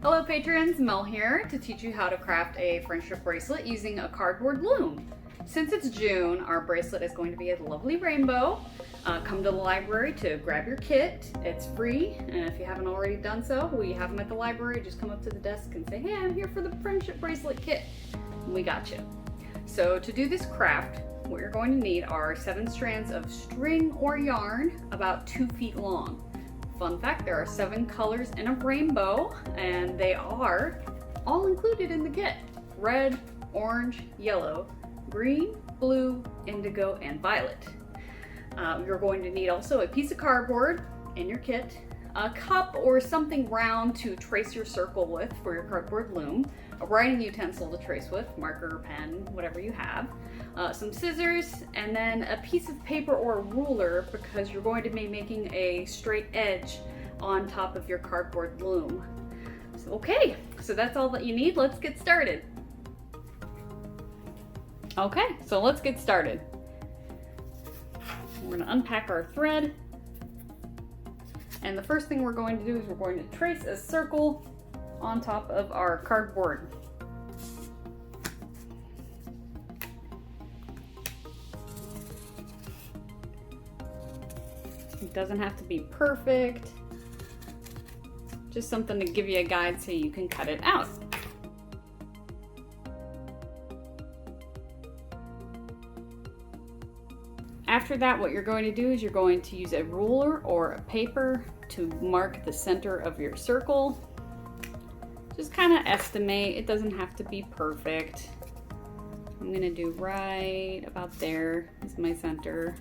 Hello patrons, Mel here to teach you how to craft a friendship bracelet using a cardboard loom. Since it's June, our bracelet is going to be a lovely rainbow. Come to the library to grab your kit. It's free, and if you haven't already done so, we have them at the library. Just come up to the desk and say, hey, I'm here for the friendship bracelet kit. And we got you. So to do this craft, what you're going to need are 7 strands of string or yarn about 2 feet long. Fun fact, there are 7 colors in a rainbow, and they are all included in the kit. Red, orange, yellow, green, blue, indigo, and violet. You're going to need also a piece of cardboard in your kit, a cup or something round to trace your circle with for your cardboard loom, a writing utensil to trace with, marker, pen, whatever you have, some scissors, and then a piece of paper or a ruler because you're going to be making a straight edge on top of your cardboard loom. So, okay, so that's all that you need. Let's get started. Okay, so let's get started. We're going to unpack our thread. And the first thing we're going to do is we're going to trace a circle on top of our cardboard. It doesn't have to be perfect, just something to give you a guide so you can cut it out. After that, what you're going to do is you're going to use a ruler or a paper to mark the center of your circle. Just kind of estimate. It doesn't have to be perfect. I'm gonna do right about there is my center.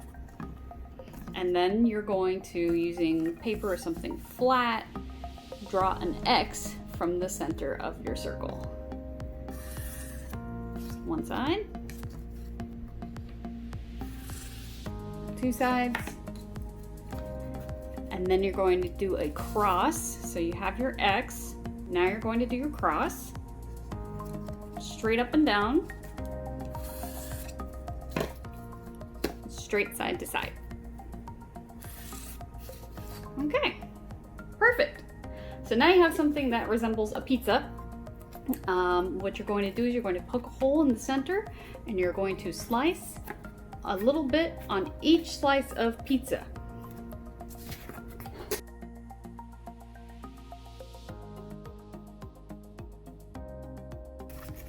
And then you're going to, using paper or something flat, draw an X from the center of your circle. One side. 2 sides, and then you're going to do a cross. So you have your X, now you're going to do your cross, straight up and down, straight side to side. Okay, perfect. So now you have something that resembles a pizza. What you're going to do is you're going to poke a hole in the center, and you're going to slice a little bit on each slice of pizza.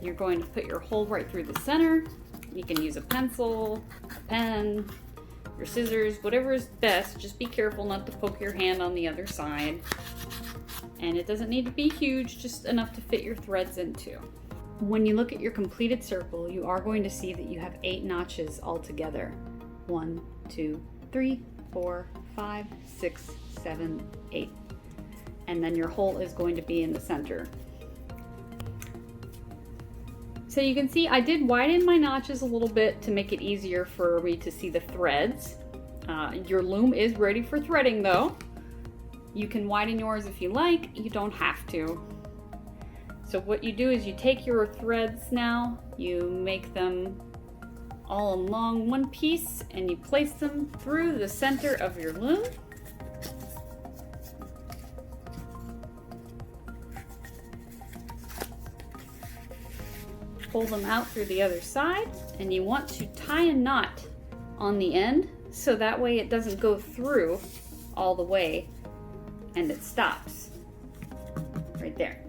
You're going to put your hole right through the center. You can use a pencil, a pen, your scissors, whatever is best. Just be careful not to poke your hand on the other side. And it doesn't need to be huge, just enough to fit your threads into. When you look at your completed circle, you are going to see that you have 8 notches altogether. 1, 2, 3, 4, 5, 6, 7, 8. And then your hole is going to be in the center. So you can see I did widen my notches a little bit to make it easier for me to see the threads. Your loom is ready for threading though. You can widen yours if you like, you don't have to. So what you do is you take your threads now, you make them all along one piece, and you place them through the center of your loom. Pull them out through the other side, and you want to tie a knot on the end so that way it doesn't go through all the way and it stops right there.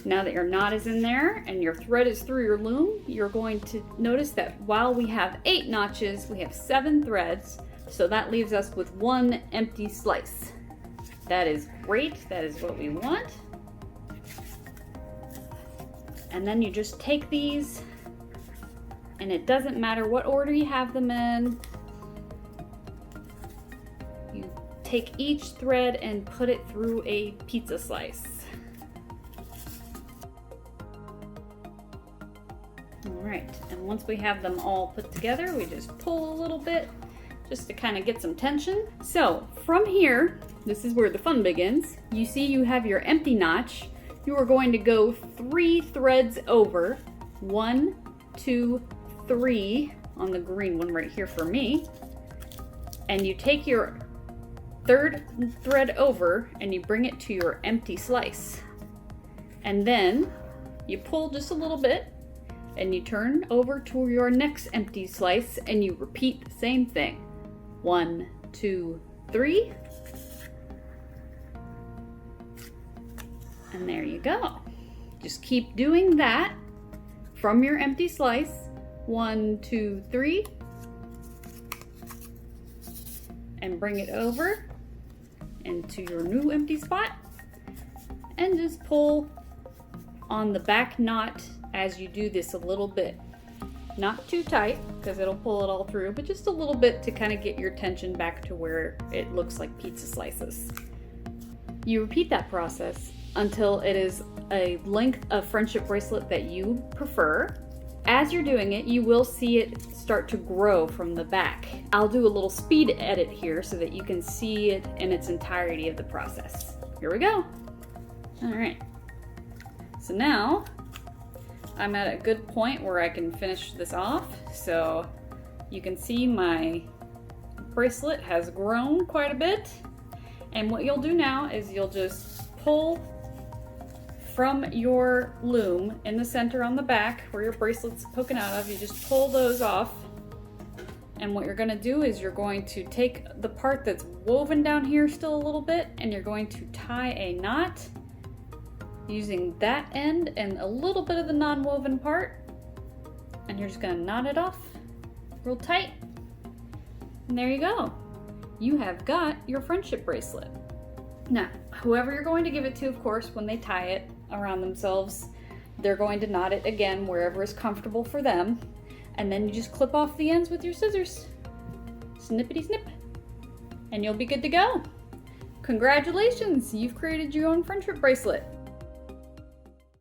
Now that your knot is in there and your thread is through your loom, you're going to notice that while we have 8 notches, we have 7 threads, so that leaves us with 1 empty slice. That is great, that is what we want. And then you just take these, and it doesn't matter what order you have them in. You take each thread and put it through a pizza slice. Alright, and once we have them all put together, we just pull a little bit just to kind of get some tension. So from here, this is where the fun begins. You see you have your empty notch. You are going to go 3 threads over. 1, 2, 3 on the green one right here for me. And you take your third thread over and you bring it to your empty slice. And then you pull just a little bit and you turn over to your next empty slice and you repeat the same thing. 1, 2, 3. And there you go. Just keep doing that from your empty slice. 1, 2, 3. And bring it over into your new empty spot. And just pull on the back knot as you do this a little bit. Not too tight, because it'll pull it all through, but just a little bit to kind of get your tension back to where it looks like pizza slices. You repeat that process until it is a length of friendship bracelet that you prefer. As you're doing it, you will see it start to grow from the back. I'll do a little speed edit here so that you can see it in its entirety of the process. Here we go. All right. So now I'm at a good point where I can finish this off. So you can see my bracelet has grown quite a bit. And what you'll do now is you'll just pull from your loom in the center on the back where your bracelet's poking out of. You just pull those off. And what you're gonna do is you're going to take the part that's woven down here still a little bit and you're going to tie a knot using that end and a little bit of the non-woven part. And you're just gonna knot it off real tight. And there you go. You have got your friendship bracelet. Now, whoever you're going to give it to, of course, when they tie it around themselves, they're going to knot it again wherever is comfortable for them. And then you just clip off the ends with your scissors. Snippity snip. And you'll be good to go. Congratulations, you've created your own friendship bracelet.